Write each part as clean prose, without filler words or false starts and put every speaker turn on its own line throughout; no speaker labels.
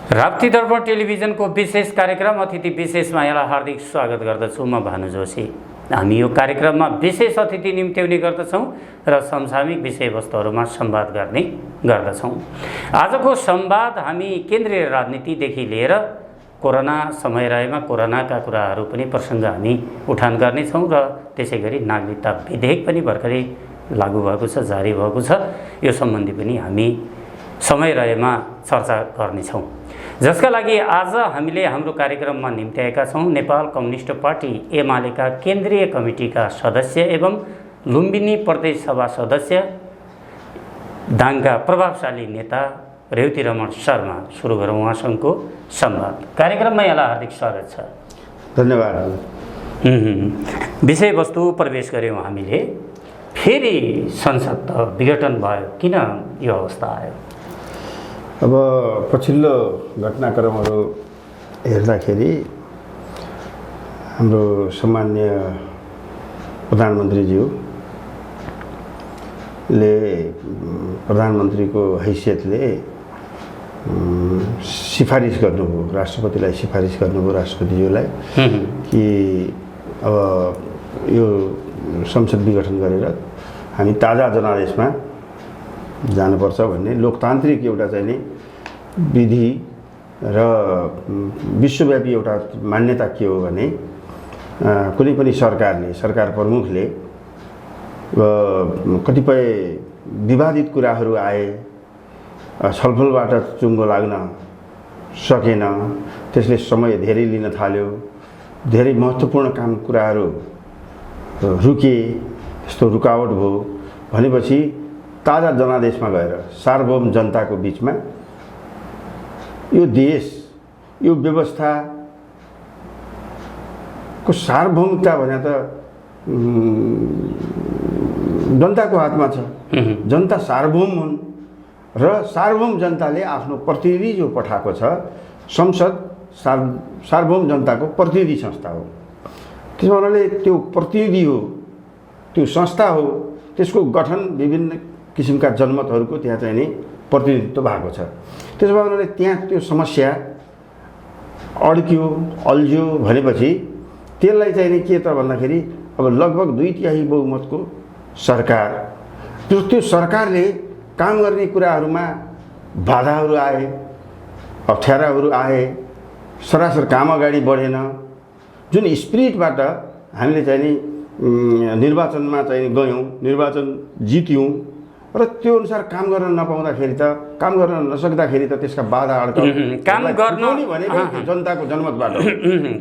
राप्ती दर्पण टेलिभिजनको विशेष कार्यक्रम अतिथि विशेषमा यहाँलाई हार्दिक स्वागत गर्दछु। म भानु जोशी। हामी यो कार्यक्रममा विशेष अतिथि निम्त्याउने गर्दछौँ र समसामयिक विषयवस्तुहरूमा संवाद गर्ने गर्दछौँ। आजको संवाद हामी केन्द्रीय राजनीतिदेखि लिएर कोरोना समय रहेमा कोरोनाका कुराहरू पनि प्रसङ्ग हामी उठान गर्नेछौँ र त्यसै गरी नागरिकता विधेयक पनि भर्खरै लागू भएको छ, जारी भएको छ। यो सम्बन्धी पनि हामी समय रहेमा चर्चा गर्नेछौँ, जसका लागि आज हामीले हाम्रो कार्यक्रममा निम्त्याएका छौँ नेपाल कम्युनिस्ट पार्टी एमालेका केन्द्रीय कमिटीका सदस्य एवं लुम्बिनी प्रदेश सभा सदस्य दाङका प्रभावशाली नेता रेवती रमण शर्मा। सुरु गरौँ उहाँसँगको संवाद। कार्यक्रममा यहाँलाई हार्दिक स्वागत छ।
धन्यवाद।
विषयवस्तु प्रवेश गऱ्यौँ हामीले। फेरि संसद त विघटन भयो, किन यो अवस्था आयो?
अब पछिल्लो घटनाक्रमहरू हेर्दाखेरि हाम्रो सम्मान्य प्रधानमन्त्रीज्यूले प्रधानमन्त्रीको हैसियतले सिफारिस गर्नुभयो, राष्ट्रपतिलाई सिफारिस गर्नुभयो, राष्ट्रपतिज्यूलाई कि अब यो संसद विघटन गरेर हामी ताजा जनादेशमा जानुपर्छ भन्ने लोकतान्त्रिक एउटा चाहिँ नि विधि र विश्वव्यापी एउटा मान्यता के हो भने कुनै पनि सरकारले, सरकार प्रमुखले कतिपय विवादित कुराहरू आए, छलफलबाट चुङ्गो लाग्न सकेन, त्यसले समय धेरै लिन थाल्यो, धेरै महत्त्वपूर्ण कुराहरू रुके, यस्तो रुकावट भयो भनेपछि ताजा जनादेशमा गएर सार्वभौम जनताको बीचमा यो देश, यो व्यवस्थाको सार्वभौमिकता भने त जनताको हातमा छ। जनता सार्वभौम हुन् र सार्वभौम जनताले आफ्नो प्रतिनिधि जो पठाएको छ, संसद सार्वभौम जनताको प्रतिनिधि संस्था हो। त्यसो हुनाले त्यो प्रतिनिधि हो, त्यो संस्था हो, त्यसको गठन विभिन्न किसिमका जनमतहरूको त्यहाँ चाहिँ नि प्रतिनिधित्व भएको छ। त्यसो भए उनीहरूले त्यहाँ त्यो समस्या अड्क्यो, अल्झ्यो भनेपछि त्यसलाई चाहिँ नि के त भन्दाखेरि अब लगभग 2/3 बहुमतको सरकार, त्यो सरकारले काम गर्ने कुराहरूमा बाधाहरू आए, अप्ठ्याराहरू आए, सरासर काम अगाडि बढेन। जुन स्पिरिटबाट हामीले चाहिँ नि निर्वाचनमा चाहिँ गयौँ, निर्वाचन जित्यौँ र त्यो अनुसार काम गर्न नपाउँदाखेरि त, काम गर्न नसक्दाखेरि त त्यसका बाधा
काम गर्न
भने जनताको जनमतबाट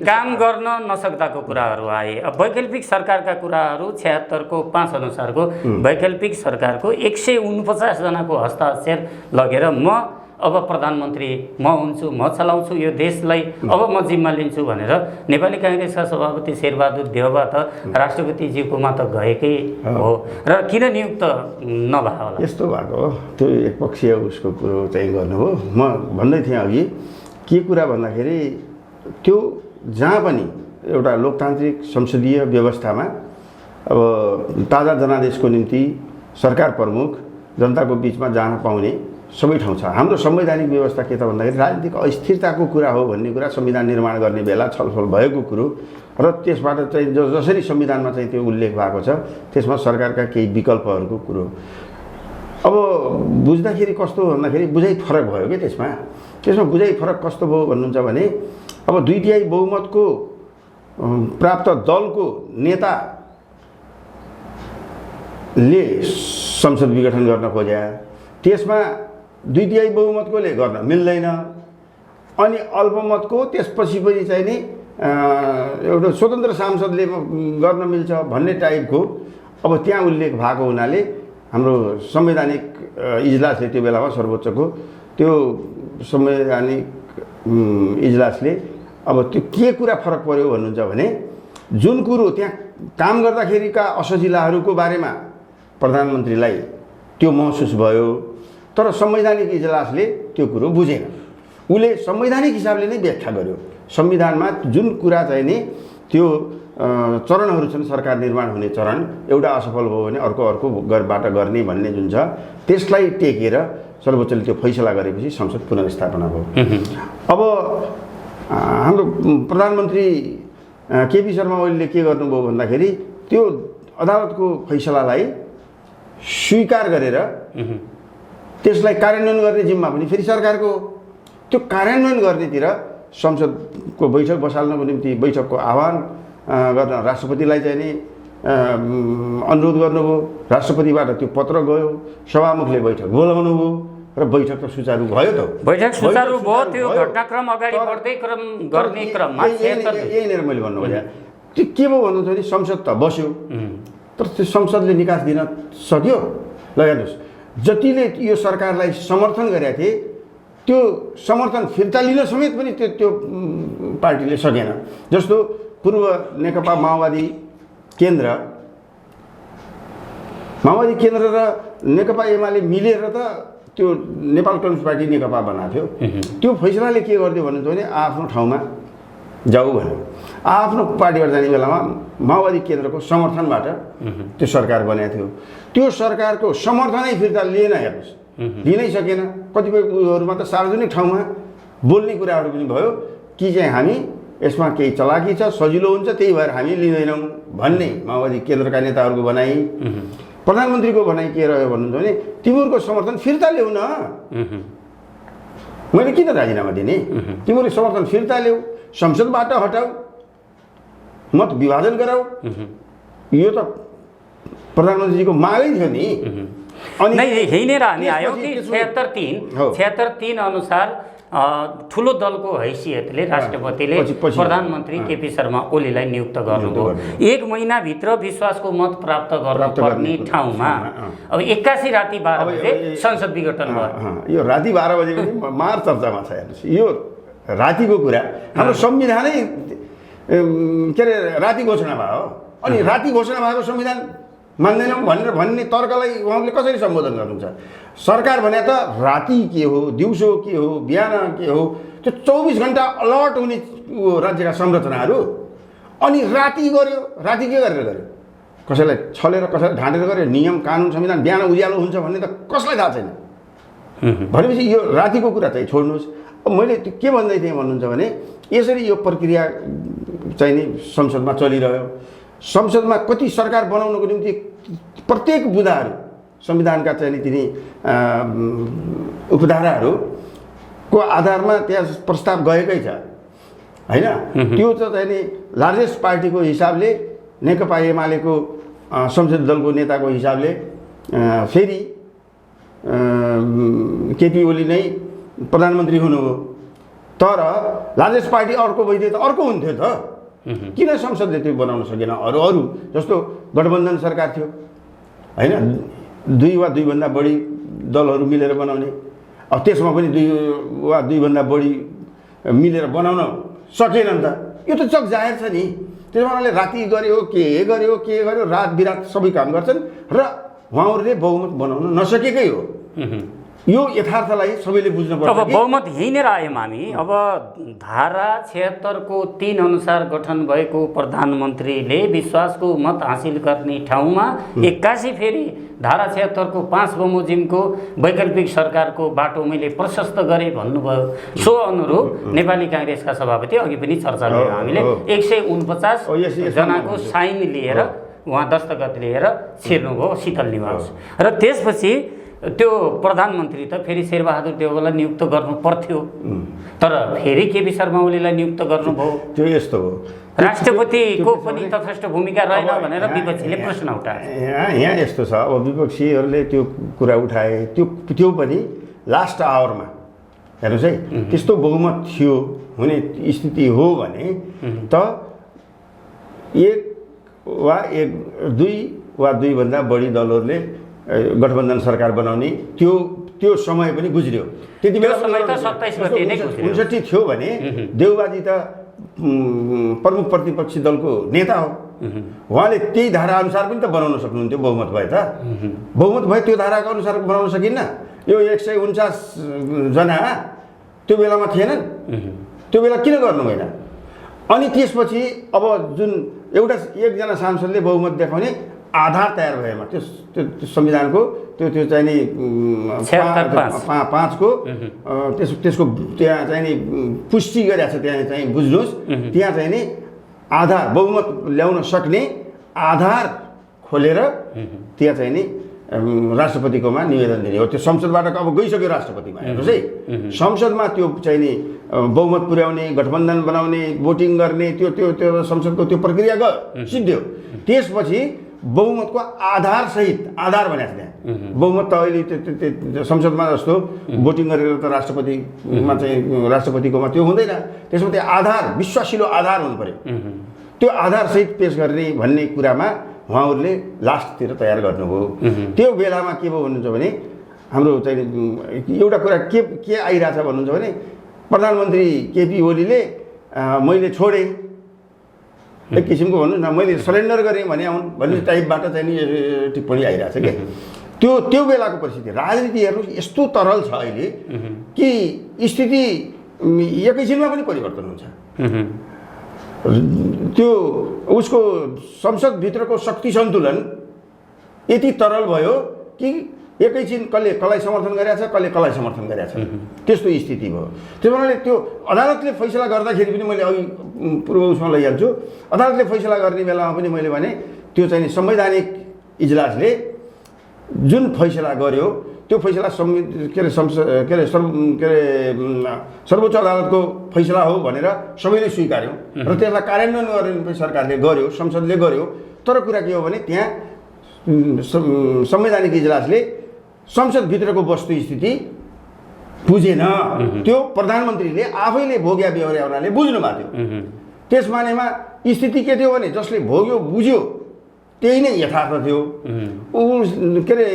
काम गर्न नसक्दाको कुराहरू आए। अब वैकल्पिक सरकारका कुराहरू 76 को 5 अनुसारको वैकल्पिक सरकारको 149 जनाको हस्ताक्षर लगेर अब प्रधानमन्त्री म हुन्छु, म चलाउँछु यो देशलाई, अब म जिम्मा लिन्छु भनेर नेपाली काङ्ग्रेसका सभापति शेरबहादुर देउवा त राष्ट्रपतिज्यूकोमा त गएकै हो र किन नियुक्त नभयो होला?
यस्तो भएको हो, त्यो एकपक्षीय उसको कुरो चाहिँ गर्नुभयो। म भन्दै थिएँ अघि के कुरा भन्दाखेरि त्यो जहाँ पनि एउटा लोकतान्त्रिक संसदीय व्यवस्थामा अब ताजा जनादेशको निम्ति सरकार प्रमुख जनताको बिचमा जान पाउने सबै ठाउँ छ। हाम्रो संवैधानिक व्यवस्था के त भन्दाखेरि राजनीतिक अस्थिरताको कुरा हो भन्ने कुरा संविधान निर्माण गर्ने बेला छलफल भएको कुरो र त्यसबाट चाहिँ जसरी संविधानमा चाहिँ त्यो उल्लेख भएको छ त्यसमा सरकारका केही विकल्पहरूको कुरो। अब बुझ्दाखेरि कस्तो हो भन्दाखेरि बुझाइ फरक भयो कि त्यसमा बुझाइ फरक कस्तो भयो भन्नुहुन्छ भने अब 2/3 बहुमतको प्राप्त दलको नेताले संसद विघटन गर्न खोज्या, त्यसमा 2/3 बहुमतकोले गर्न मिल्दैन, अनि अल्पमतको त्यसपछि पनि चाहिँ नि एउटा स्वतन्त्र सांसदले गर्न मिल्छ भन्ने टाइपको अब त्यहाँ उल्लेख भएको हुनाले हाम्रो संवैधानिक इजलासले त्यो बेलामा सर्वोच्चको त्यो संवैधानिक इजलासले अब त्यो के कुरा फरक पर्यो भन्नुहुन्छ भने जुन कुरो त्यहाँ काम गर्दाखेरिका असजिलाहरूको बारेमा प्रधानमन्त्रीलाई त्यो महसुस भयो, तर संवैधानिक इजलासले त्यो कुरो बुझेन। उसले संवैधानिक हिसाबले नै व्याख्या गर्यो। संविधानमा जुन कुरा चाहिँ नि त्यो चरणहरू छन्, सरकार निर्माण हुने चरण, एउटा असफल भयो भने अर्को बाट गर्ने भन्ने जुन छ त्यसलाई टेकेर सर्वोच्चले त्यो फैसला गरेपछि संसद पुनर्स्थापना भयो। अब हाम्रो प्रधानमन्त्री केपी शर्मा ओलीले के गर्नुभयो भन्दाखेरि त्यो अदालतको फैसलालाई स्वीकार गरेर त्यसलाई कार्यान्वयन गर्ने जिम्मा पनि फेरि सरकारको हो। त्यो कार्यान्वयन गर्नेतिर संसदको बैठक बसाल्नको निम्ति बैठकको आह्वान गर्न राष्ट्रपतिलाई चाहिँ नि अनुरोध गर्नुभयो। राष्ट्रपतिबाट त्यो पत्र गयो, सभामुखले बैठक बोलाउनु भयो र बैठक त सुचारू भयो। त
बैठक सुचारू भयो। त्यो घटनाक्रम अगाडि बढ्दै गर्ने क्रममा
यहीँनिर मैले भन्नु खोजेँ त्यो के भयो भन्नु भने संसद त बस्यो तर त्यो संसदले निकास दिन सक्यो। ल हेर्नुहोस्, जतिले यो सरकारलाई समर्थन गरेका थिए त्यो समर्थन फिर्ता लिन समेत पनि त्यो पार्टीले सकेन। जस्तो पूर्व नेकपा माओवादी केन्द्र र नेकपा एमाले मिलेर त त्यो नेपाल कम्युनिस्ट पार्टी नेकपा बनाएको थियो। त्यो फैसलाले के गरिदियो भने आफ्नो ठाउँमा जाऊ भन्यो। आफ्नो पार्टीबाट जाने बेलामा माओवादी केन्द्रको समर्थनबाट त्यो सरकार बनाएको थियो। त्यो सरकारको समर्थनै फिर्ता लिएन। हेर्नुहोस्, लिनै सकेन। कतिपय उयोहरूमा त सार्वजनिक ठाउँमा बोल्ने कुराहरू पनि भयो कि चाहिँ हामी यसमा केही चलाकी छ, सजिलो हुन्छ, त्यही भएर हामी लिँदैनौँ भन्ने माओवादी केन्द्रका नेताहरूको भनाइ। प्रधानमन्त्रीको भनाइ के रह्यो भन्नुहुन्छ भने तिमीहरूको समर्थन फिर्ता ल्याऊ न, मैले किन राजीनामा दिने, तिमीहरूको समर्थन फिर्ता ल्याऊ, संसदबाट हटाऊ, मत विभाजन गराऊ। यो त प्रधानमन्त्रीको मागै थियो नि।
अनि यहीँनिर हामी आयौँ कि 76-3 अनुसार ठुलो दलको हैसियतले राष्ट्रपतिले प्रधानमन्त्री केपी शर्मा ओलीलाई नियुक्त गर्नुभयो। 1 महिनाभित्र विश्वासको मत प्राप्त गर्नुपर्ने ठाउँमा अब 81 राति 12 बजे संसद विघटन भयो।
यो राति 12 बजे पनि मार चर्चामा छ। हेर्नुहोस्, यो रातिको कुरा हाम्रो संविधानै के अरे राति घोषणा भयो। अनि राति घोषणा भएको संविधान मान्दैनौँ भन्ने तर्कलाई उहाँले कसरी सम्बोधन गर्नुहुन्छ? सरकार भने त राति के हो, दिउँसो के हो, बिहान के हो, त्यो 24 घण्टा अलर्ट हुने राज्यका संरचनाहरू। अनि राति गर्यो, राति के गरेर गर्यो? कसैलाई छलेर कसैलाई ढाँटेर गर्यो? नियम कानुन संविधान बिहान उज्यालो हुन्छ भन्ने त कसलाई थाहा छैन। भनेपछि यो रातिको कुरा चाहिँ छोड्नुहोस्। अब मैले त्यो के भन्दै थिएँ भन्नुहुन्छ भने यसरी यो प्रक्रिया चाहिँ नि संसदमा चलिरह्यो। संसदमा कति सरकार बनाउनको निम्ति प्रत्येक बुँदाहरू संविधानका चाहिँ नि तिनी उपधाराहरूको आधारमा त्यहाँ प्रस्ताव गएकै छ हैन। त्यो त चाहिँ नि लार्जेस्ट पार्टीको हिसाबले नेकपा एमालेको संसदीय दलको नेताको हिसाबले फेरि केपी ओली नै प्रधानमन्त्री हुनुभयो। तर लार्जेस्ट पार्टी अर्को भइदिए त अर्को हुन्थ्यो त। किन संसदले त्यो बनाउन सकेन? अरू जस्तो गठबन्धन सरकार थियो हैन, 2 वा 2 भन्दा बढी दलहरू मिलेर बनाउने। अब त्यसमा पनि 2 वा 2 भन्दा बढी मिलेर बनाउन सकेनन् त। यो त चक जाहेर छ नि। त्यसमाले राति गर्यो के गर्यो रात बिरात सबै काम गर्छन् र उहाँहरूले बहुमत बनाउन नसकेकै हो। यो यथार्थलाई सबैले बुझ्नुपर्छ।
अब बहुमत यहीँनिर आयौँ हामी। अब धारा 76 को 3 अनुसार गठन भएको प्रधानमन्त्रीले विश्वासको मत हासिल गर्ने ठाउँमा 81 फेरि धारा 76 को 5 बमोजिमको वैकल्पिक सरकारको बाटो मैले प्रशस्त गरेँ भन्नुभयो। सो अनुरूप नेपाली काङ्ग्रेसका सभापति अघि पनि चर्चा गऱ्यौँ हामीले 149 जनाको साइन लिएर उहाँ दस्तखत लिएर छिर्नुभयो शीतल निवास। र त्यसपछि त्यो प्रधानमन्त्री त फेरि शेरबहादुर देउवालाई नियुक्त गर्नु पर्थ्यो, तर फेरि केपी शर्मा ओलीलाई नियुक्त गर्नुभयो।
त्यो यस्तो हो,
राष्ट्रपतिको पनि तथस्थ भूमिका रहेन भनेर विपक्षीले प्रश्न उठाए।
यहाँ यस्तो छ, अब विपक्षीहरूले त्यो कुरा उठाए, त्यो पनि लास्ट आवरमा। हेर्नुहोस् है, त्यस्तो बहुमत थियो हुने स्थिति हो भने त 1 वा 2 भन्दा बढी दलहरूले गठबन्धन सरकार बनाउने त्यो समय पनि गुज्रियो। त्यति बेला
समय त 27 गते नै गुज्रियो।
59 थियो भने देउबाजी त प्रमुख प्रतिपक्षी दलको नेता हो। उहाँले त्यही धारा अनुसार पनि त बनाउन सक्नुहुन्थ्यो। बहुमत भए त बहुमत भए त्यो धाराको अनुसार बनाउन सकिन्न। यो 149 जना त्यो बेलामा थिएनन्। त्यो बेला किन गर्नु भएन? अनि त्यसपछि अब जुन एकजना सांसदले बहुमत देखाउने आधार तयार भएमा त्यो संविधानको त्यो चाहिँ नि 5को त्यसको त्यहाँ चाहिँ नि पुष्टि गरेको छ। त्यहाँ चाहिँ बुझ्नुहोस्, त्यहाँ चाहिँ नि आधार बहुमत ल्याउन सक्ने आधार खोलेर त्यहाँ चाहिँ नि राष्ट्रपतिकोमा निवेदन दिने हो। त्यो संसदबाट अब गइसक्यो राष्ट्रपतिमा, हेर्नुहोस् है, संसदमा त्यो चाहिँ नि बहुमत पुर्याउने, गठबन्धन बनाउने, भोटिङ गर्ने त्यो त्यो त्यो संसदको त्यो प्रक्रिया सिद्धियो। त्यसपछि बहुमतको आधारसहित, आधार भनेको छ त्यहाँ, बहुमत त अहिले संसदमा जस्तो भोटिङ गरेर त राष्ट्रपतिमा चाहिँ राष्ट्रपतिकोमा त्यो हुँदैन। त्यसमा त्यो आधार, विश्वासिलो आधार हुनु पर्यो। त्यो आधारसहित पेश गर्ने भन्ने कुरामा उहाँहरूले लास्टतिर तयार गर्नुभयो। त्यो बेलामा के भयो भन्नुहुन्छ भने हाम्रो चाहिँ एउटा कुरा के आइरहेछ भन्नुहुन्छ भने प्रधानमन्त्री केपी ओलीले मैले छोडेँ, एक किसिमको भन्नु न, मैले सरेन्डर गरेँ भने आउन् भन्ने टाइपबाट चाहिँ नि टिप्पणी आइरहेछ क्या। त्यो बेलाको परिस्थिति राजनीति हेर्नुहोस् यस्तो तरल छ अहिले कि स्थिति एकैछिनमा पनि परिवर्तन हुन्छ। त्यो उसको संसदभित्रको शक्ति सन्तुलन यति तरल भयो कि एकैछिन कसलाई समर्थन गरिरहेछ, कसलाई समर्थन गरिरहेछ, त्यस्तो स्थिति भयो। त्यस कारणले त्यो अदालतले फैसला गर्दाखेरि पनि मैले अघि पूर्व उसमा लैहाल्छु, अदालतले फैसला गर्ने बेलामा पनि मैले भने त्यो चाहिँ संवैधानिक इजलासले जुन फैसला गर्यो त्यो फैसला सर्वोच्च अदालतको फैसला हो भनेर सबैले स्वीकार्यो र त्यसलाई कार्यान्वयन गर्ने सरकारले गर्यो, संसदले गर्यो। तर कुरा के हो भने त्यहाँ संवैधानिक इजलासले संसदभित्रको वस्तुस्थिति बुझेन। त्यो प्रधानमन्त्रीले आफैले भोग्या बेहोर्याउनाले बुझ्नु भएको थियो। त्यस मानेमा स्थिति के थियो भने जसले भोग्यो बुझ्यो त्यही नै यथार्थ थियो। के अरे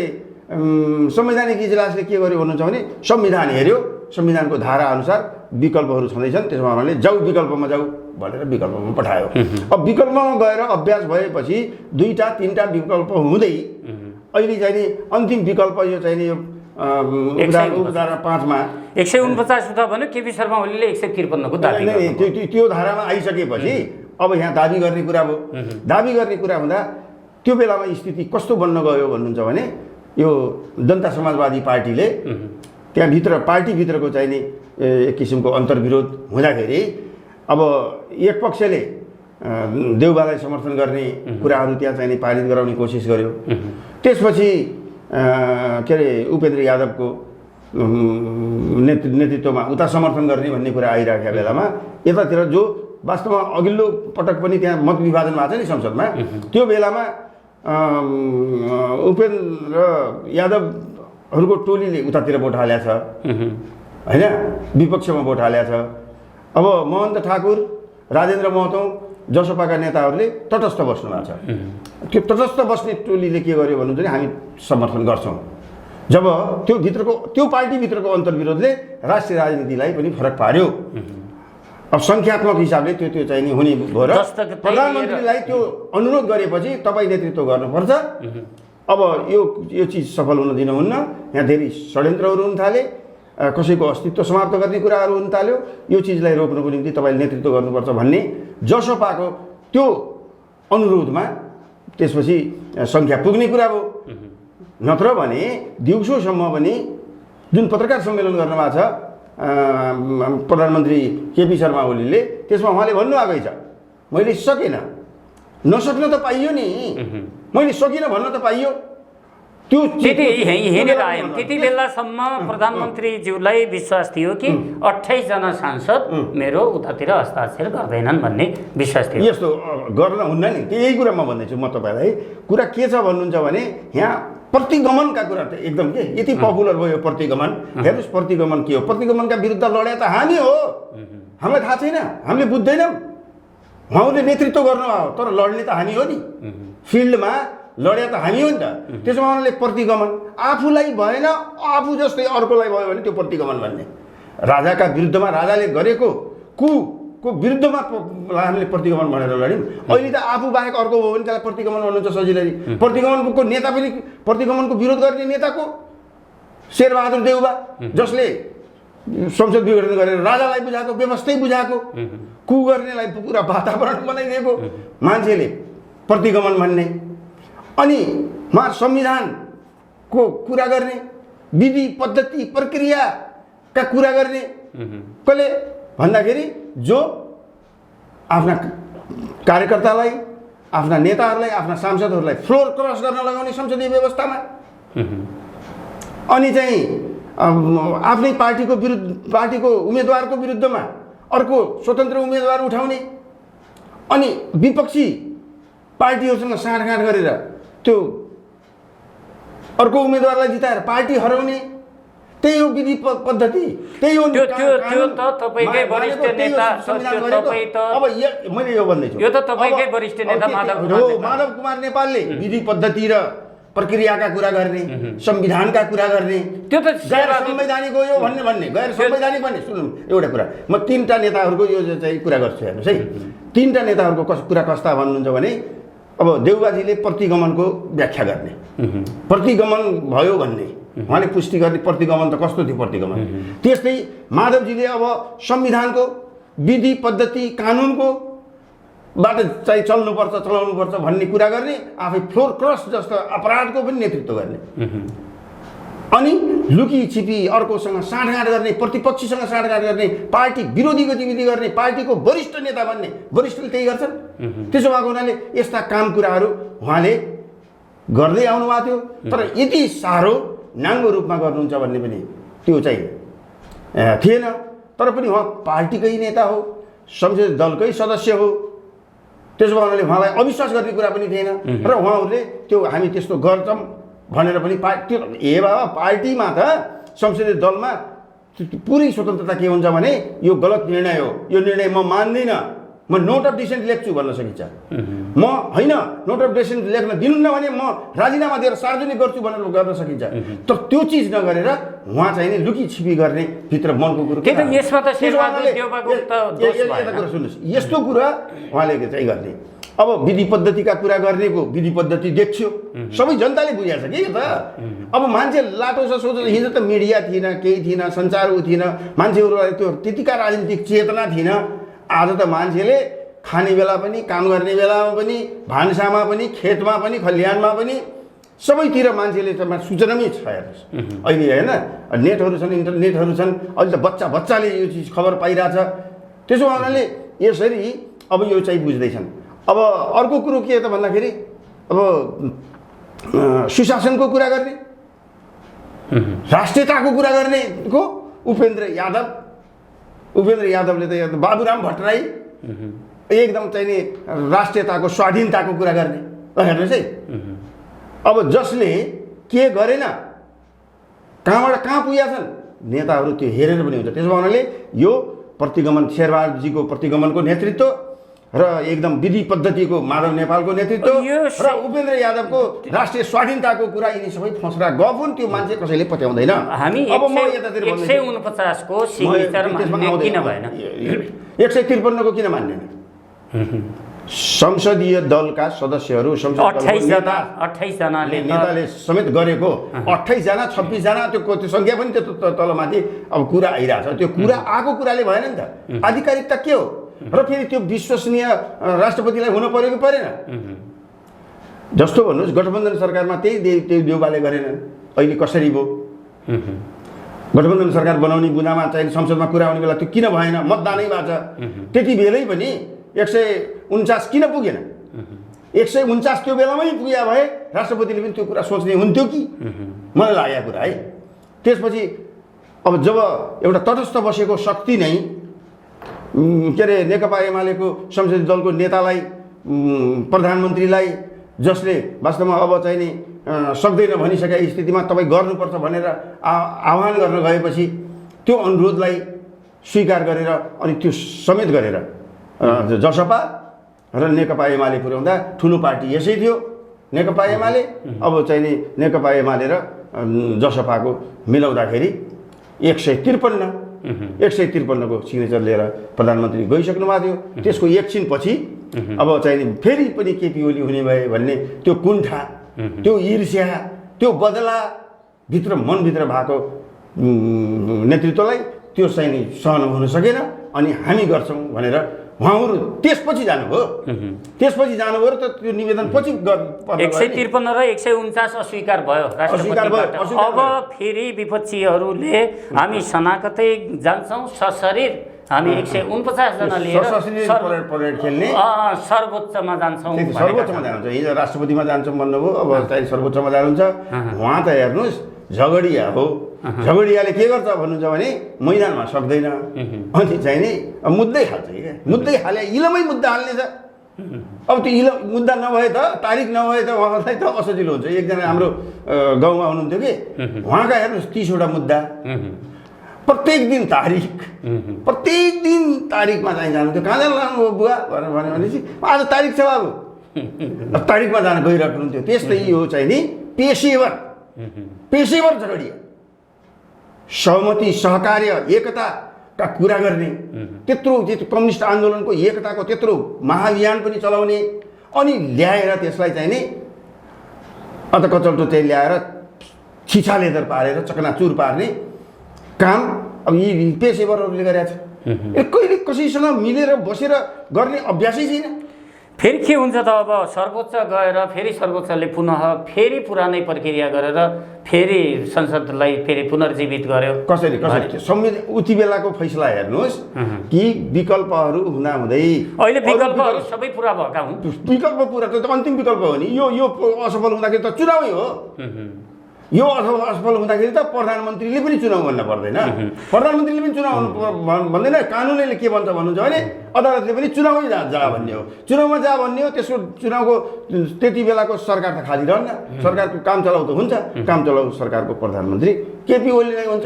संवैधानिक इजलासले के गर्यो भन्नुहुन्छ भने संविधान हेऱ्यो, संविधानको धारा अनुसार विकल्पहरू छँदैछन्, त्यसमा उहाँले जाऊ विकल्पमा जाऊ भनेर विकल्पमा पठायो। अब विकल्पमा गएर अभ्यास भएपछि 2-3टा विकल्प हुँदै अहिले चाहिँ नि अन्तिम विकल्प यो चाहिँ नि यो उपधारा 5मा
149 उता भन्यो केपी शर्मा ओलीले 153 को दाबी
गर्यो। त्यो धारामा आइसकेपछि अब यहाँ दाबी गर्ने कुरा भयो। दाबी गर्ने कुरा हुँदा त्यो बेलामा स्थिति कस्तो बन्न गयो भन्नुहुन्छ भने यो जनता समाजवादी पार्टीले त्यहाँभित्र पार्टीभित्रको चाहिँ नि एक किसिमको अन्तर्विरोध हुँदाखेरि अब एक पक्षले देउबालाई समर्थन गर्ने कुराहरू त्यहाँ चाहिँ नि पारित गराउने कोसिस गर्यो। त्यसपछि के अरे उपेन्द्र यादवको नेतृत्वमा उता समर्थन गर्ने भन्ने कुरा आइरहेको बेलामा यतातिर जो वास्तवमा अघिल्लो पटक पनि त्यहाँ मत विभाजन भएको छ नि संसदमा, त्यो बेलामा उपेन्द्र यादवहरूको टोलीले उतातिर भोट हालेको छ होइन, विपक्षमा भोट हालेको छ। अब महन्त ठाकुर, राजेन्द्र महतो, जसपाका नेताहरूले तटस्थ बस्नु भएको छ। त्यो तटस्थ बस्ने टोलीले के गर्यो भन्नुहुन्छ भने हामी समर्थन गर्छौँ। जब त्यो पार्टीभित्रको अन्तर्विरोधले राष्ट्रिय राजनीतिलाई पनि फरक पार्यो। अब सङ्ख्यात्मक हिसाबले त्यो चाहिँ नि हुने भयो र प्रधानमन्त्रीलाई त्यो अनुरोध गरेपछि तपाईँ नेतृत्व गर्नुपर्छ। अब यो चिज सफल हुन दिनुहुन्न, यहाँ धेरै षड्यन्त्रहरू हुन थाले, कसैको अस्तित्व समाप्त गर्ने कुराहरू हुन थाल्यो, यो चिजलाई रोक्नको निम्ति तपाईँले नेतृत्व गर्नुपर्छ भन्ने जसपाको त्यो अनुरोधमा त्यसपछि सङ्ख्या पुग्ने कुरा भयो। नत्र भने दिउँसोसम्म पनि जुन पत्रकार सम्मेलन गर्नुभएको छ प्रधानमन्त्री केपी शर्मा ओलीले, त्यसमा उहाँले भन्नुभएकै छ मैले सकेन, नसक्न त पाइयो नि, मैले सकिनँ भन्न त पाइयो। त्यो
हिँडेर आयौँ त्यति बेलासम्म प्रधानमन्त्रीज्यूलाई विश्वास थियो कि 28 जना सांसद मेरो उतातिर हस्ताक्षर गर्दैनन् भन्ने विश्वास थियो।
यस्तो गर्न हुन्न नि, त्यही कुरा म भन्दैछु। म तपाईँलाई कुरा के छ भन्नुहुन्छ भने यहाँ प्रतिगमनका कुरा त एकदम के यति पपुलर भयो प्रतिगमन। हेर्नुहोस् प्रतिगमन के हो, प्रतिगमनका विरुद्ध लडे त हामी हो, हामीलाई थाहा छैन, हामीले बुझ्दैनौँ। उहाँहरूले नेतृत्व गर्नुभयो तर लड्ने त हामी हो नि, फिल्डमा लडे त हामी हो नि त। त्यसमा उहाँले प्रतिगमन आफूलाई भएन आफू जस्तै अर्कोलाई भयो भने त्यो प्रतिगमन भन्ने। राजाका विरुद्धमा राजाले गरेको कुको विरुद्धमा हामीले प्रतिगमन भनेर लड्यौँ। अहिले त आफू बाहेक अर्को भयो भने त्यसलाई प्रतिगमन भन्नुहुन्छ सजिलै। प्रतिगमनको नेता पनि प्रतिगमनको विरोध गर्ने नेताको शेरबहादुर देउबा, जसले संसद विघटन गरेर राजालाई बुझाएको, व्यवस्थै बुझाएको, कु गर्नेलाई पुरा वातावरण बनाइदिएको मान्छेले प्रतिगमन भन्ने। अनि उहाँ संविधानको को कुरा गर्ने, विधि पद्धति प्रक्रियाका कुरा गर्ने कसले भन्दाखेरि जो आफ्ना कार्यकर्तालाई, आफ्ना नेताहरूलाई, आफ्ना सांसदहरूलाई फ्लोर क्रस गर्न लगाउने संसदीय व्यवस्थामा, अनि चाहिँ आफ्नै पार्टीको उम्मेदवारको विरुद्धमा अर्को स्वतन्त्र उम्मेदवार उठाउने, अनि विपक्षी पार्टीहरूसँग साँठगाँठ गरेर त्यो अर्को उम्मेदवारलाई जिताएर पार्टी हराउने, त्यही हो विधि पद्धति, त्यही हो
त्यो त तपाईकै वरिष्ठ नेता,
अब मैले यो भन्दैछु,
यो त तपाईकै वरिष्ठ नेता
माधव कुमार नेपालले विधि पद्धति र प्रक्रियाका कुरा गर्ने, संविधानका कुरा गर्ने,
त्यो त
गैर संवैधानिक हो यो भन्ने गैर संवैधानिक भन्ने। सुन्नु एउटा कुरा, म तीनटा नेताहरूको यो चाहिँ कुरा गर्छु, हेर्नुहोस् है। तीनटा नेताहरूको कुरा कस्ता भन्नुहुन्छ भने, अब देउबाजीले प्रतिगमनको व्याख्या गर्ने, प्रतिगमन भयो भन्ने, उहाँले पुष्टि गर्ने प्रतिगमन त कस्तो थियो प्रतिगमन। त्यस्तै माधवजीले अब संविधानको विधि पद्धति कानुनको बाट चाहिँ चलाउनुपर्छ भन्ने कुरा गर्ने, आफै फ्लोर क्रस जस्तो अपराधको पनि नेतृत्व गर्ने, अनि लुकी छिपी अर्कोसँग साँठगाँठ गर्ने, प्रतिपक्षीसँग साँठगाँठ गर्ने, पार्टी विरोधी गतिविधि गर्ने, पार्टीको वरिष्ठ नेता बन्ने। वरिष्ठले त्यही गर्छन्। त्यसो भएको हुनाले यस्ता काम कुराहरू उहाँले गर्दै आउनुभएको थियो, तर यति साह्रो नाङ्गो रूपमा गर्नुहुन्छ भन्ने पनि त्यो चाहिँ थिएन। तर पनि उहाँ पार्टीकै नेता हो, संसदीय दलकै सदस्य हो, त्यसो भए उहाँले उहाँलाई अविश्वास गर्ने कुरा पनि थिएन। र उहाँहरूले त्यो हामी त्यस्तो गर्छौँ भनेर पनि त्यो बाबा पार्टीमा त संसदीय दलमा पुरै स्वतन्त्रता के हुन्छ भने यो गलत निर्णय हो, यो निर्णय म मान्दिनँ, म नोट अफ डिसेन्ट लेख्छु भन्न सकिन्छ। म होइन नोट अफ डिसेन्ट लेख्न दिनुहुन्न भने म राजीनामा दिएर सार्वजनिक गर्छु भनेर गर्न सकिन्छ। तर त्यो चिज नगरेर उहाँ चाहिँ नि लुकी छिपी गर्ने भित्र मनको कुरो। सुन्नुहोस्, यस्तो कुरा उहाँले चाहिँ गर्ने। अब विधि पद्धतिका कुरा गर्नेको विधि पद्धति देख्यो, सबै जनताले बुझाएको छ कि त। अब मान्छे लाटो छ सोच, हिजो त मिडिया थिएन, केही थिएन, सञ्चार थिएन, मान्छेहरूलाई त्यो त्यतिका राजनीतिक चेतना थिएन। आज त मान्छेले खाने बेला पनि, काम गर्ने बेलामा पनि, भान्सामा पनि, खेतमा पनि, खलिहानमा पनि, सबैतिर मान्छेले सूचनामै छ हेर्नुहोस्। अहिले होइन नेटहरू छन्, इन्टरनेटहरू छन्, अहिले त बच्चाले यो चिज खबर पाइरहेछ। त्यसो हुनाले यसरी अब यो चाहिँ बुझ्दैछन्। अब अर्को कुरो के त भन्दाखेरि, अब सुशासनको कुरा गर्ने, राष्ट्रियताको कुरा गर्नेको उपेन्द्र यादवले त बाबुराम भट्टराई एकदम चाहिँ नि राष्ट्रियताको स्वाधीनताको कुरा गर्ने। हेर्नुहोस् है, अब जसले के गरेन, कहाँबाट कहाँ पुगेका छन् नेताहरू, त्यो हेरेर पनि हुन्छ। त्यसो हुनाले यो प्रतिगमन, शेरबहादुरजीको प्रतिगमनको नेतृत्व र एकदम विधि पद्धतिको माधव नेपालको नेतृत्व र उपेन्द्र यादवको राष्ट्रिय स्वाधीनताको कुरा, यिनी सबै फसरा गफ हुन्। त्यो मान्छे कसैले पत्याउँदैन।
हामी अब म यतातिर 149 को सिग्नेचर मान्ने किन भएन,
153 को किन मान्दैन? संसदीय दलका सदस्यहरू,
28 जनाले
नेताले समेत गरेको 28 जना 26 जना, त्यो संख्या पनि त्यो तलमाथि अब कुरा आइरहेछ। त्यो कुरा आएको कुराले भएन नि त। आधिकारिकता के हो र फेरि त्यो विश्वसनीय राष्ट्रपतिलाई हुन पर्यो कि परेन? जस्तो भन्नुहोस्, गठबन्धन सरकारमा त्यही देउबाले गरेनन्, अहिले कसरी भयो? गठबन्धन सरकार बनाउने बुँदामा चाहिँ संसदमा कुरा आउने बेला त्यो किन भएन? मतदानै भएको छ। त्यति बेलै पनि 149 किन पुगेन? 149 त्यो बेलामै पुगे भए राष्ट्रपतिले पनि त्यो कुरा सोच्ने हुन्थ्यो कि, मलाई लागेको कुरा है। त्यसपछि अब जब एउटा तटस्थ बसेको शक्ति नै के अरे नेकपा एमालेको संसदीय दलको नेतालाई, प्रधानमन्त्रीलाई, जसले वास्तवमा अब चाहिँ नि सक्दैन भनिसकेको स्थितिमा तपाईँ गर्नुपर्छ भनेर आह्वान गर्न गएपछि त्यो अनुरोधलाई स्वीकार गरेर अनि त्यो समेत गरेर जसपा र नेकपा एमाले पुर्याउँदा ठुलो पार्टी यसै थियो नेकपा एमाले। अब चाहिँ नि नेकपा एमाले र जसपाको मिलाउँदाखेरि 153 को सिग्नेचर लिएर प्रधानमन्त्री गइसक्नु भएको थियो। त्यसको एकछिन पछि अब चाहिँ नि फेरि पनि केपी ओली हुने भए भन्ने त्यो कुण्ठा, त्यो ईर्ष्या, त्यो बदला भित्र मनभित्र भएको नेतृत्वलाई त्यो चाहिँ नि सहन हुन सकेन। अनि हामी गर्छौँ भनेर उहाँहरू त्यसपछि जानुभयो र त त्यो निवेदन पछि
153 र 149 अस्वीकार भयो राष्ट्रपतिबाट। अब फेरि विपक्षीहरूले हामी सनाकतै जान्छौँ सशरीर, हामी 149 जना लिएर
परेड खेल्ने
सर्वोच्चमा जान्छौँ।
सर्वोच्चमा जानुहुन्छ, हिजो राष्ट्रपतिमा जान्छौँ भन्नुभयो, अब चाहिँ सर्वोच्चमा जानुहुन्छ। उहाँ त हेर्नुहोस् झगडिया हो, झगडियाले के गर्छ भन्नुहुन्छ भने मैदानमा सक्दैन, अनि चाहिँ नि मुद्दै हाल्छ क्या, मुद्दै हाले इलमै मुद्दा हाल्ने छ। अब त्यो मुद्दा नभए त तारिक नभए त उहाँलाई त असजिलो हुन्छ। एकजना हाम्रो गाउँमा हुनुहुन्थ्यो कि उहाँका हेर्नुहोस् 30वटा मुद्दा, प्रत्येक दिन तारिकमा चाहिँ जानुहुन्थ्यो। कहाँ जानु लानुभयो बुवा भनेर भन्यो भनेपछि आज तारिक छ बाबु, तारिकमा जान गइरहेको हुन्थ्यो। त्यस्तै यो चाहिँ नि पेसेवर झगडिया, सहमति सहकार्य एकताका कुरा गर्ने, त्यत्रो कम्युनिस्ट आन्दोलनको एकताको त्यत्रो महाअभियान पनि चलाउने, अनि ल्याएर त्यसलाई चाहिँ नि अतकचल्टो चाहिँ ल्याएर छिछालेदर पारेर चकनाचुर पार्ने काम अब यी पेसेवरहरूले गरेका छ। कहिले कसैसँग मिलेर बसेर गर्ने अभ्यासै छैन।
फेरि के हुन्छ त अब सर्वोच्च गएर फेरि सर्वोच्चले पुनः फेरि पुरानै प्रक्रिया गरेर फेरि संसदलाई फेरि पुनर्जीवित गर्यो।
कसरी संविधान उति बेलाको फैसला हेर्नुहोस् कि विकल्पहरू हुँदाहुँदै
अहिले विकल्पहरू सबै पुरा भएका हुन्।
विकल्प पुरा त अन्तिम विकल्प हो नि, यो असफल हुँदाखेरि त चुनावै हो। यो असफल हुँदाखेरि त प्रधानमन्त्रीले पनि चुनाव भन्न पर्दैन, प्रधानमन्त्रीले पनि चुनाव भन्दैन। कानुनले के भन्छ भन्नुहुन्छ भने अदालतले पनि चुनावै जा भन्ने हो, चुनावमा जा भन्ने हो। त्यसको चुनावको त्यति बेलाको सरकार त खाली रहन्न, सरकारको काम चलाउ त हुन्छ, काम चलाउ सरकारको प्रधानमन्त्री केपी ओली नै हुन्छ।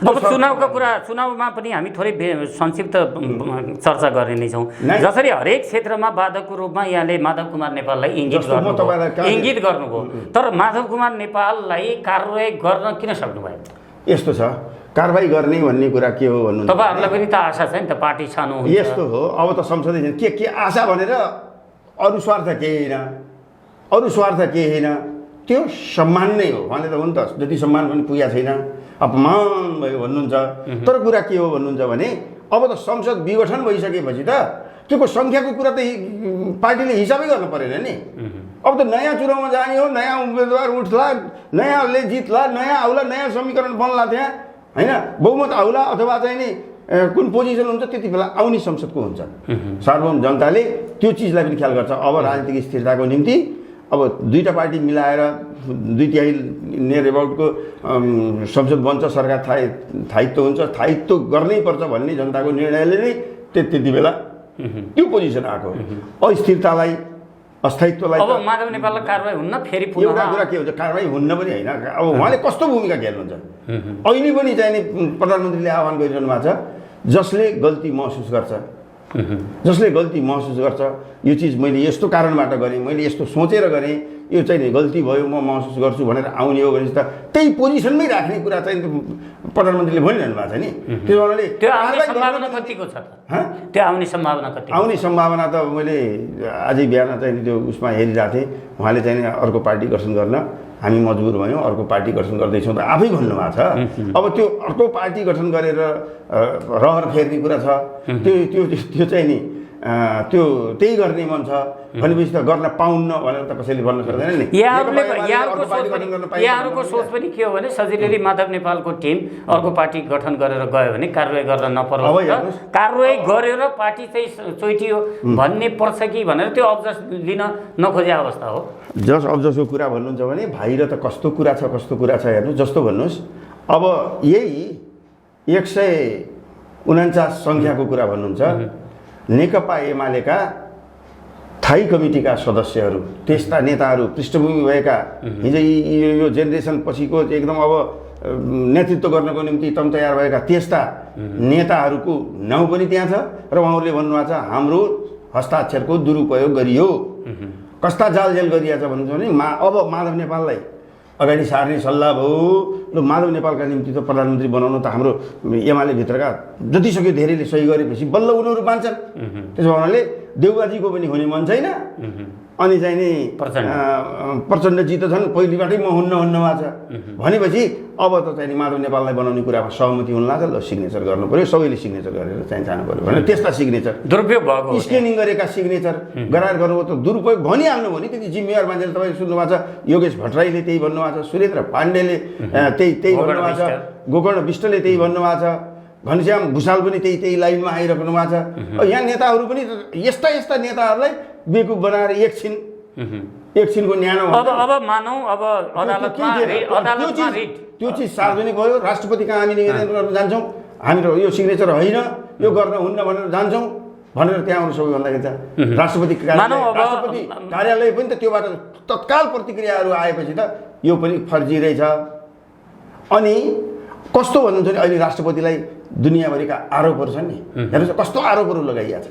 अब चुनावमा पनि हामी थोरै संक्षिप्त चर्चा गर्ने नै छौँ। जसरी हरेक क्षेत्रमा बाधकको रूपमा यहाँले माधव कुमार नेपाललाई इङ्गित गर्नुभयो, तर माधव कुमार नेपाललाई कारवाही गर्न किन सक्नु भयो?
यस्तो छ, कारवाही गर्ने भन्ने कुरा के हो भन्नु
तपाईँहरूलाई पनि त आशा छ नि त, पार्टी सानो हुन्छ।
यस्तो हो, अब त संसदै के आशा भनेर अरू स्वार्थ केही होइन, त्यो सम्मान नै हो। उहाँले त हो नि त, जति सम्मान पनि पुगेको छैन, अपमान भयो भन्नुहुन्छ। तर कुरा के हो भन्नुहुन्छ भने अब त संसद विघटन भइसकेपछि त त्यो सङ्ख्याको कुरा त पार्टीले हिसाबै गर्नु परेन नि। अब त नयाँ चुनावमा जाने हो, नयाँ उम्मेदवार उठ्ला, नयाँले जित्ला, नयाँ आउला, नयाँ समीकरण बन्ला त्यहाँ होइन, बहुमत आउला अथवा चाहिँ नि कुन पोजिसन हुन्छ त्यति बेला आउने संसदको हुन्छ। सार्वभौम जनताले त्यो चिजलाई पनि ख्याल गर्छ। अब राजनीतिक स्थिरताको निम्ति अब दुईवटा पार्टी मिलाएर 2/3 नियर एबाउटको संसद बन्छ, सरकार स्थायित्व हुन्छ, स्थायित्व गर्नै पर्छ भन्ने जनताको निर्णयले नै त्यति बेला त्यो पोजिसन आएको। अस्थिरतालाई अस्थायित्वलाई
अब माधव नेपाललाई कारवाही हुन्न, फेरि
एउटा कुरा के हुन्छ, कारवाही हुन्न पनि होइन। अब उहाँले कस्तो भूमिका खेल्नुहुन्छ अहिले पनि चाहिँ नि प्रधानमन्त्रीले आह्वान गरिरहनु भएको छ, जसले गल्ती महसुस गर्छ, यो चिज मैले यस्तो कारणबाट गरेँ, मैले यस्तो सोचेर गरेँ, यो चाहिँ नि गल्ती भयो, म महसुस गर्छु भनेर आउने हो भने त त्यही पोजिसनमै राख्ने कुरा चाहिँ प्रधानमन्त्रीले भनिरहनु भएको छ नि। त्यो कारणले
त्यो आउने सम्भावना कतिको छ त? त्यो आउने सम्भावना कति?
आउने सम्भावना त मैले आजै बिहान चाहिँ त्यो उसमा हेरिरहेको थिएँ, उहाँले चाहिँ अर्को पार्टी गठन गर्न हामी मजबुर भयौँ, अर्को पार्टी गठन गर्दैछौँ त आफै भन्नुभएको छ। अब त्यो अर्को पार्टी गठन गरेर रहर फेर्ने कुरा छ, त्यो चाहिँ नि त्यो त्यही गर्ने मन छ भनेपछि त गर्न पाउन्न भनेर त कसैले भन्न सक्दैन नि।
यहाँहरूको सोच पनि के हो भने सजिलै माधव नेपालको टिम अर्को पार्टी गठन गरेर गयो भने कारवाही गर्न नपरोस्, कारवाही गरेर पार्टी चाहिँ चोइटियो भन्ने पर्छ कि भनेर त्यो अब्जस लिन नखोजे अवस्था हो।
अब्जसको कुरा भन्नुहुन्छ भने बाहिर त कस्तो कुरा छ हेर्नु, जस्तो भन्नुहोस् अब यही 149 सङ्ख्याको कुरा भन्नुहुन्छ, नेकपा एमालेका स्थायी कमिटीका सदस्यहरू, त्यस्ता नेताहरू, पृष्ठभूमि भएका, हिजो यो जेनेरेसन पछिको एकदम अब नेतृत्व गर्नको निम्ति तम तयार भएका त्यस्ता नेताहरूको नाउँ पनि त्यहाँ छ। र उहाँहरूले भन्नुभएको छ हाम्रो हस्ताक्षरको दुरुपयोग गरियो। कस्ता जालजेल गरिएको छ भन्नुहुन्छ भने अब माधव नेपाललाई अगाडि सार्ने सल्लाह भयो। ल माधव नेपालका निम्ति त प्रधानमन्त्री बनाउनु त हाम्रो एमाले भित्रका जतिसक्यो धेरैले सही गरेपछि बल्ल उनीहरू मान्छन्। त्यसो हुनाले देउबाजीको पनि हुने मन छैन, अनि चाहिँ नि प्रचण्डजी त झन् पहिलेबाटै म हुन्न भएको छ भनेपछि अब त चाहिँ नि माधव नेपाललाई बनाउने कुरामा सहमति हुन लाग्छ। ल सिग्नेचर गर्नु पऱ्यो, सबैले सिग्नेचर गरेर चाहिँ जानु पऱ्यो भनेर त्यस्ता सिग्नेचर
दुरुपयोग भएको
स्क्यानिङ गरेका सिग्नेचर गराएर गर्नुभयो त दुरुपयोग भनिहाल्नु भने त्यति जिम्मेवार मान्छेले तपाईँले सुन्नु भएको छ। योगेश भट्टराईले त्यही भन्नुभएको छ, सुरेन्द्र पाण्डेले त्यही भन्नुभएको छ, गोकर्ण विष्टले त्यही भन्नुभएको छ, घनश्याम भुषाल पनि त्यही लाइनमा आइराख्नु भएको छ। यहाँ नेताहरू पनि यस्ता यस्ता नेताहरूलाई बेकुफ बनाएर एकछिनको न्यानो
अब मानौँ अब अदालतमा
त्यो चिज सार्वजनिक भयो। राष्ट्रपति कहाँ हामी निवेदन गर्न जान्छौँ, हामीहरू यो सिग्नेचर होइन, यो गर्न हुन्न भनेर जान्छौँ भनेर त्यहाँ आउनु सबैभन्दा त राष्ट्रपति कार्यालय पनि त त्योबाट तत्काल प्रतिक्रियाहरू आएपछि त यो पनि फर्जी रहेछ। अनि कस्तो भन्नुहुन्छ भने अहिले राष्ट्रपतिलाई दुनियाँभरिका आरोपहरू छन् नि, हेर्नुहोस् कस्तो आरोपहरू लगाइएको छ।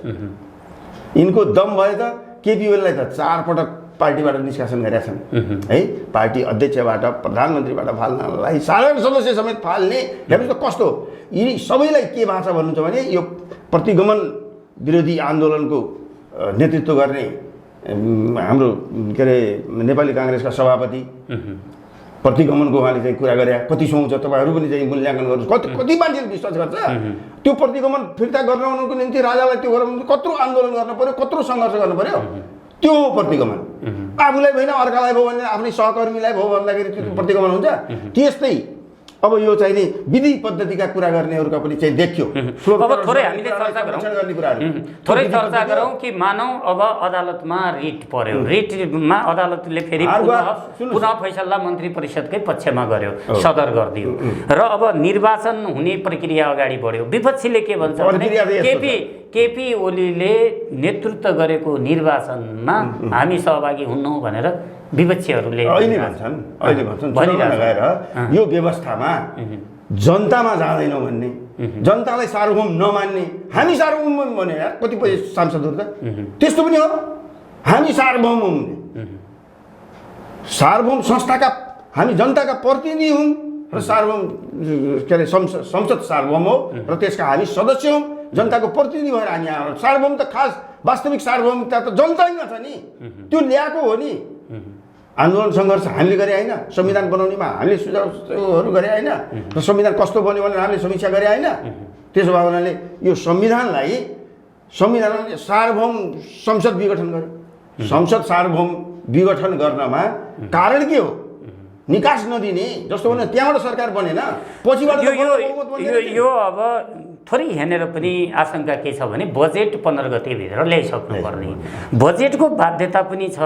यिनको दम भए त केपी ओलीलाई त 4 पटक पार्टीबाट निष्कासन गरेका छन् है, पार्टी अध्यक्षबाट प्रधानमन्त्रीबाट फाल्नलाई साधारण सदस्य समेत फाल्ने। हेर्नुहोस् त कस्तो यी सबैलाई के भाषा भन्नुहुन्छ भने यो प्रतिगमन विरोधी आन्दोलनको नेतृत्व गर्ने हाम्रो के अरे नेपाली काङ्ग्रेसका सभापति प्रतिगमनको उहाँले चाहिँ कुरा गरे। कति सुहाउँछ तपाईँहरू पनि चाहिँ मूल्याङ्कन गर्नुहोस्। कति मान्छेले विश्वास गर्छ त्यो प्रतिगमन फिर्ता गराउनको निम्ति राजालाई त्यो गराउनु कत्रो आन्दोलन गर्नु पर्यो, कत्रो सङ्घर्ष गर्नु पर्यो। त्यो हो प्रतिगमन। आफूलाई होइन अर्कालाई भयो भने आफ्नै सहकर्मीलाई भयो भन्दाखेरि त्यो प्रतिगमन हुन्छ। त्यस्तै अब यो चाहिँ नि विधि पद्धतिका कुरा गर्नेहरूका पनि चाहिँ देखियो।
अब थोरै हामीले थोरै चर्चा गरौँ कि मानौँ अब अदालतमा रिट पर्यो, रिटमा अदालतले फेरि पुनः फैसला मन्त्री परिषदकै पक्षमा गर्यो, सदर गरिदियो र अब निर्वाचन हुने प्रक्रिया अगाडि बढ्यो। विपक्षीले के भन्छ भने केपी ओलीले नेतृत्व गरेको निर्वाचनमा हामी सहभागी हुन्नौँ भनेर विपक्षीहरूले
अहिले भन्छन् लगाएर यो व्यवस्थामा जनतामा जाँदैनौँ भन्ने, जनतालाई सार्वभौम नमान्ने। हामी सार्वभौम भने यार कतिपय सांसदहरू त त्यस्तो पनि हो। हामी सार्वभौम हुने, सार्वभौम संस्थाका हामी जनताका प्रतिनिधि हौँ र सार्वभौम के अरे संसद सार्वभौम हो र त्यसका हामी सदस्य हौँ, जनताको प्रतिनिधि भएर हामी आएर सार्वभौम त खास वास्तविक सार्वभौमिकता त जनतामा छ नि, त्यो ल्याएको हो नि। आन्दोलन सङ्घर्ष हामीले गरे होइन, संविधान बनाउनेमा हामीले सुझावहरू गरे होइन र संविधान कस्तो बन्यो भनेर हामीले समीक्षा गरे होइन। त्यसो भए हुनाले यो संविधानले सार्वभौम संसद विघटन गर्यो। संसद सार्वभौम विघटन गर्नमा कारण के हो? निकास नदिने। जस्तो भने त्यहाँबाट सरकार बनेन, पछिबाट
यो अब थोरै यहाँनिर पनि आशंका के छ भने बजेट 15 गतेभित्र ल्याइसक्नु पर्ने, बजेटको बाध्यता पनि छ,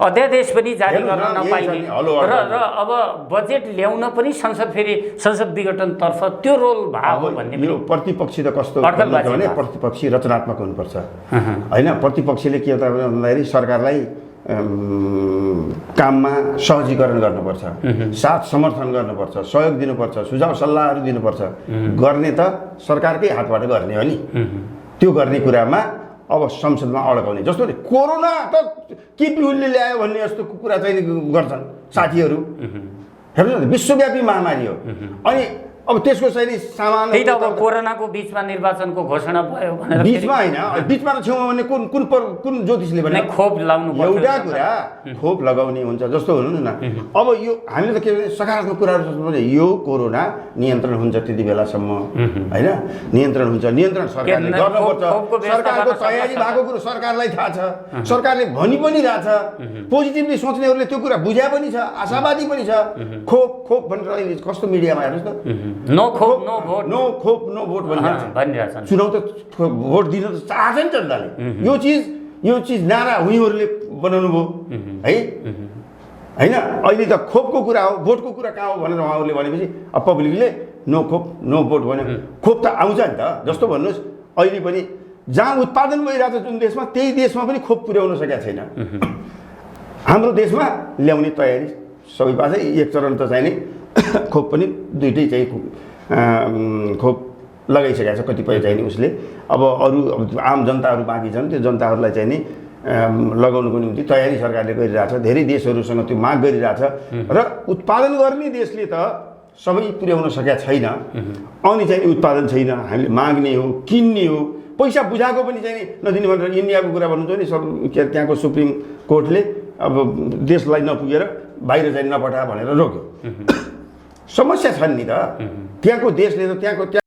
अध्यादेश पनि जारी गर्न नपाइने र अब बजेट ल्याउन पनि संसद विघटनतर्फ त्यो रोल भाग भन्ने
यो प्रतिपक्षी त कस्तो भने प्रतिपक्षी रचनात्मक हुनुपर्छ होइन। प्रतिपक्षीले के भन्दाखेरि सरकारलाई काममा सहजीकरण गर्नुपर्छ, साथ समर्थन गर्नुपर्छ, सहयोग दिनुपर्छ, सुझाव सल्लाहहरू दिनुपर्छ। गर्ने त सरकारकै हातबाट गर्ने हो नि। त्यो गर्ने कुरामा अब संसदमा अड्काउने। जस्तो कोरोना त केपी ओलीले ल्यायो भन्ने जस्तो कुरा चाहिँ गर्छन् साथीहरू। हेर्नुहोस् न विश्वव्यापी महामारी हो। अनि अब त्यसको चाहिँ सामान
त्यही त अब कोरोनाको बिचमा निर्वाचनको घोषणा भयो भनेर
बिचमा होइन, बिचमा र छेउमा भने कुन ज्योतिषले भने
खोप लगाउनु पर्छ।
एउटा कुरा खोप लगाउने हुन्छ। जस्तो हुनु न अब यो हामीले त के भने सकारात्मक कुराहरू सोच्नुपर्छ। यो कोरोना नियन्त्रण हुन्छ त्यति बेलासम्म होइन, नियन्त्रण हुन्छ, नियन्त्रण सरकारले गर्नुपर्छ। सरकारको तयारी भएको कुरो सरकारलाई थाहा छ, सरकारले भनि पनि रहेछ। पोजिटिभली सोच्नेहरूले त्यो कुरा बुझ्या पनि छ, आशावादी पनि छ। खोप भनेर अहिले कस्तो मिडियामा हेर्नुहोस् त,
नो खोप नो भोट,
नो खोप नो भोट
भनिरहेछन्।
चुनाव त भोट दिन त चाहन्छ नि जनताले। यो चिज नारा उनीहरूले बनाउनु भयो है होइन। अहिले त खोपको कुरा हो, भोटको कुरा कहाँ हो भनेर उहाँहरूले भनेपछि अब पब्लिकले नो खोप नो भोट भन्यो। खोप त आउँछ नि त। जस्तो भन्नुहोस् अहिले पनि जहाँ उत्पादन भइरहेको छ जुन देशमा, त्यही देशमा पनि खोप पुर्याउन सकेका छैन। हाम्रो देशमा ल्याउने तयारी सबै पास। एक चरण त चाहिँ नि खोप पनि दुइटै चाहिँ खोप लगाइसकेको छ कतिपय चाहिँ नि उसले। अब अरू आम जनताहरू बाँकी छन्, त्यो जनताहरूलाई चाहिँ नि लगाउनुको निम्ति तयारी सरकारले गरिरहेछ। धेरै देशहरूसँग त्यो माग गरिरहेछ र उत्पादन गर्ने देशले त सबै पुर्याउन सकेका छैन। अनि चाहिँ उत्पादन छैन, हामीले माग्ने हो, किन्ने हो, पैसा बुझाएको पनि चाहिँ नदिने भनेर इन्डियाको कुरा भन्नुहुन्छ नि सब के त्यहाँको सुप्रिम कोर्टले अब देशलाई नपुगेर बाहिर चाहिँ नपठा भनेर रोक्यो। समस्या छन् नि त, त्यहाँको देशले त